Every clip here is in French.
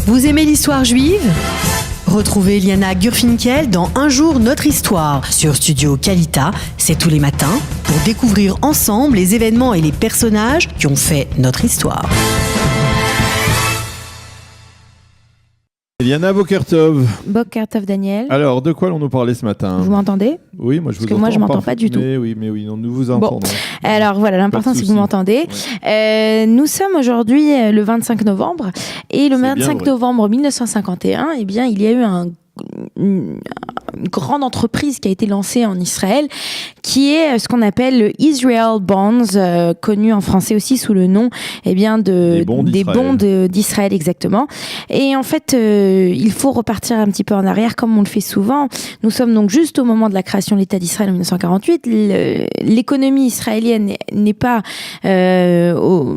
Vous aimez l'histoire juive ? Retrouvez Liana Gurfinkel dans Un jour notre histoire sur Studio Kalita, c'est tous les matins, pour découvrir ensemble les événements et les personnages qui ont fait notre histoire. Liana, Boker Tov. Boker Tov, Daniel. Alors, de quoi allons-nous parler ce matin ? Vous m'entendez ? Oui, moi je vous entends. Parce que moi je m'entends pas du tout. Mais oui, nous vous entendons. Bon. Alors voilà, l'important c'est que vous m'entendez. Ouais. Nous sommes aujourd'hui le 25 novembre et le 25 novembre 1951, eh bien, il y a eu une grande entreprise qui a été lancée en Israël, qui est ce qu'on appelle le Israel Bonds, connu en français aussi sous le nom des bons d'Israël, exactement. Et en fait, il faut repartir un petit peu en arrière, comme on le fait souvent. Nous sommes donc juste au moment de la création de l'État d'Israël en 1948. L'économie israélienne n'est pas au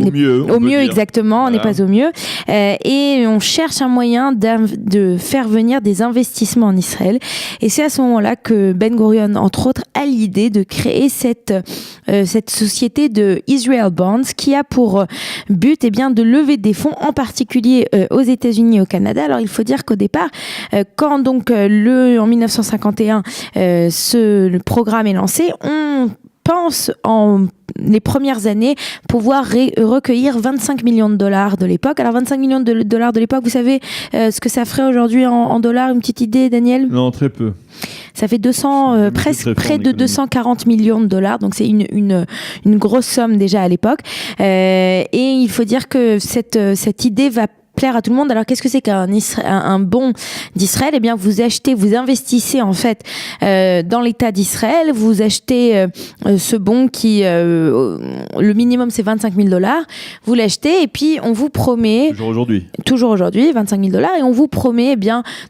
mieux, exactement, voilà. N'est pas au mieux. Et on cherche un moyen de faire venir des investissements en Israël. Et c'est à ce moment-là que Ben Gurion, entre autres, a l'idée de créer cette société de Israel Bonds qui a pour but de lever des fonds, en particulier aux États-Unis et au Canada. Alors, il faut dire qu'au départ, quand donc en 1951, le programme est lancé, on pense en les premières années pouvoir recueillir 25 millions de dollars de l'époque. Alors 25 millions de dollars de l'époque, vous savez ce que ça ferait aujourd'hui en dollars, une petite idée, Daniel ? Non, très peu. Ça fait presque près de 240 millions de dollars, donc c'est une grosse somme déjà à l'époque. Et il faut dire que cette idée va plaire à tout le monde. Alors qu'est-ce que c'est qu'un bon d'Israël ? Eh bien, vous investissez en fait dans l'État d'Israël, vous achetez ce bon qui, le minimum c'est 25 000 dollars, vous l'achetez et puis on vous promet... Toujours aujourd'hui, 25 000 dollars, et on vous promet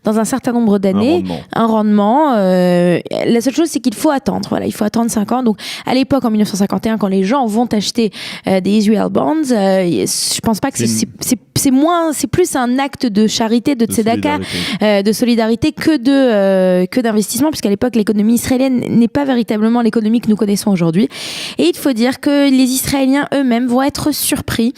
dans un certain nombre d'années un rendement. La seule chose c'est qu'il faut attendre. Voilà, il faut attendre 5 ans. Donc à l'époque, en 1951, quand les gens vont acheter des Israel Bonds, je pense pas que c'est plus un acte de charité, de tzedaka, de solidarité que d'investissement, puisqu'à l'époque l'économie israélienne n'est pas véritablement l'économie que nous connaissons aujourd'hui. Et il faut dire que les Israéliens eux-mêmes vont être surpris,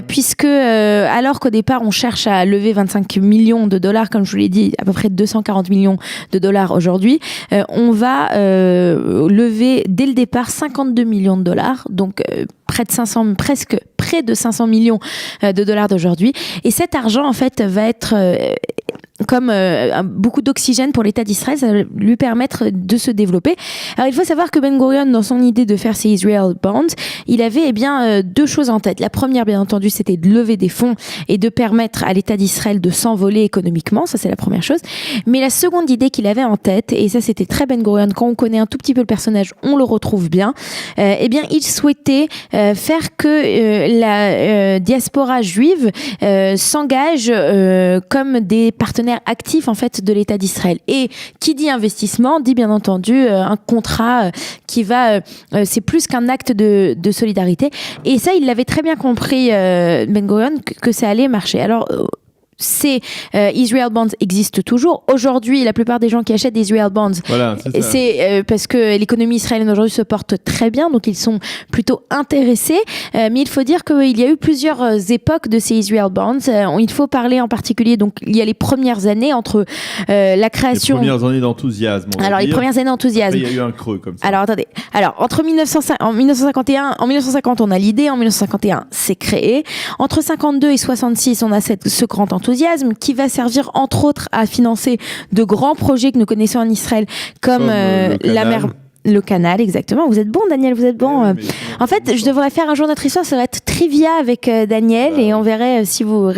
puisque alors qu'au départ on cherche à lever 25 millions de dollars, comme je vous l'ai dit, à peu près 240 millions de dollars aujourd'hui, on va lever dès le départ 52 millions de dollars, donc presque près de 500 millions de dollars d'aujourd'hui. Et cet argent, en fait, va être comme beaucoup d'oxygène pour l'État d'Israël. Ça va lui permettre de se développer. Alors, il faut savoir que Ben Gurion, dans son idée de faire ces Israel Bonds, il avait deux choses en tête. La première, bien entendu, c'était de lever des fonds et de permettre à l'État d'Israël de s'envoler économiquement. Ça, c'est la première chose. Mais la seconde idée qu'il avait en tête, et ça, c'était très Ben Gurion, quand on connaît un tout petit peu le personnage, on le retrouve bien, il souhaitait faire que la diaspora juive s'engage comme des partenaires actifs en fait de l'État d'Israël. Et qui dit investissement dit bien entendu un contrat qui va c'est plus qu'un acte de solidarité. Et ça, il l'avait très bien compris, Ben Gurion, que ça allait marcher. Alors ces Israel Bonds existent toujours. Aujourd'hui, la plupart des gens qui achètent des Israel Bonds, c'est parce que l'économie israélienne aujourd'hui se porte très bien, donc ils sont plutôt intéressés. Mais il faut dire qu'il y a eu plusieurs époques de ces Israel Bonds. Il faut parler en particulier, donc il y a les premières années entre la création... Les premières années d'enthousiasme. Les premières années d'enthousiasme. Après, il y a eu un creux comme ça. Alors, attendez. Alors, en 1950, on a l'idée. En 1951, c'est créé. Entre 52 et 66, on a ce grand enthousiasme qui va servir entre autres à financer de grands projets que nous connaissons en Israël comme la mer... Le canal, exactement. Vous êtes bon, Daniel, vous êtes bon. En fait, je devrais faire un jour notre histoire, ça va être trivia avec Daniel, et on verrait si vous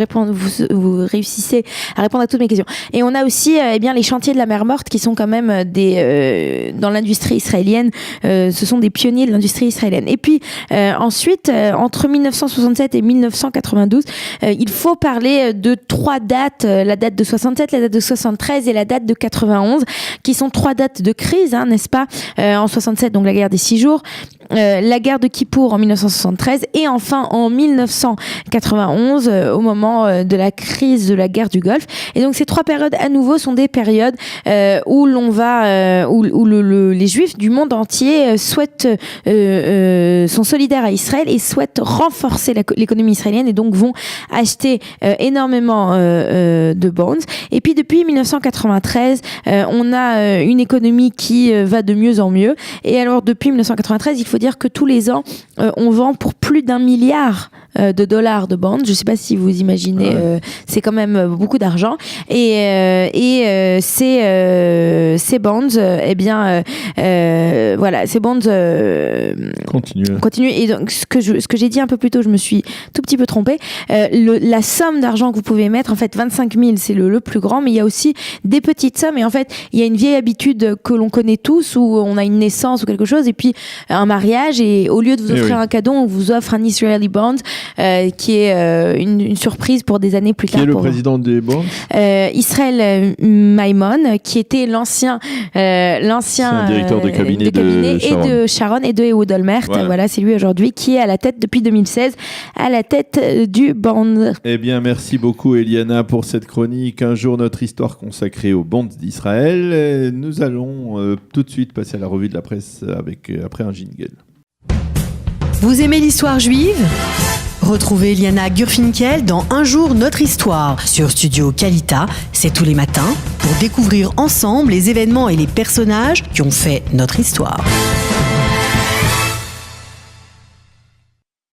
réussissez à répondre à toutes mes questions. Et on a aussi les chantiers de la mer Morte qui sont quand même dans l'industrie israélienne, ce sont des pionniers de l'industrie israélienne. Et puis ensuite, entre 1967 et 1992, il faut parler de 3 dates, la date de 67, la date de 73 et la date de 91, qui sont 3 dates de crise, n'est-ce pas ? En 67, donc la guerre des 6 jours. la guerre de Kippour en 1973 et enfin en 1991 au moment de la crise de la guerre du Golfe. Et donc ces 3 périodes à nouveau sont des périodes où l'on va où les Juifs du monde entier souhaitent sont solidaires à Israël et souhaitent renforcer l'économie israélienne et donc vont acheter énormément de bonds. Et puis depuis 1993, on a une économie qui va de mieux en mieux. Et alors depuis 1993, il faut dire que tous les ans, on vend pour plus d'1 milliard de dollars de bonds. Je ne sais pas si vous imaginez, c'est quand même beaucoup d'argent. Et ces bonds, voilà, ces bonds continuent. Et donc ce que j'ai dit un peu plus tôt, je me suis tout petit peu trompée. La somme d'argent que vous pouvez mettre, en fait, 25 000, c'est le plus grand, mais il y a aussi des petites sommes. Et en fait, il y a une vieille habitude que l'on connaît tous, où on a une naissance ou quelque chose, et puis un mariage, et au lieu de vous offrir un cadeau, on vous offre un Israeli bond, qui est une surprise pour des années plus tard. Qui est le président des bonds? Israël Maimon, qui était l'ancien directeur de cabinet et de Sharon et de Ehud Olmert. Voilà, c'est lui aujourd'hui qui est à la tête depuis 2016, à la tête du bond. Eh bien, merci beaucoup Eliana pour cette chronique. Un jour, notre histoire consacrée aux bonds d'Israël. Nous allons tout de suite passer à la revue de la presse après un jingle. Vous aimez l'histoire juive ? Retrouvez Liana Gurfinkel dans Un jour notre histoire sur Studio Kalita, c'est tous les matins, pour découvrir ensemble les événements et les personnages qui ont fait notre histoire.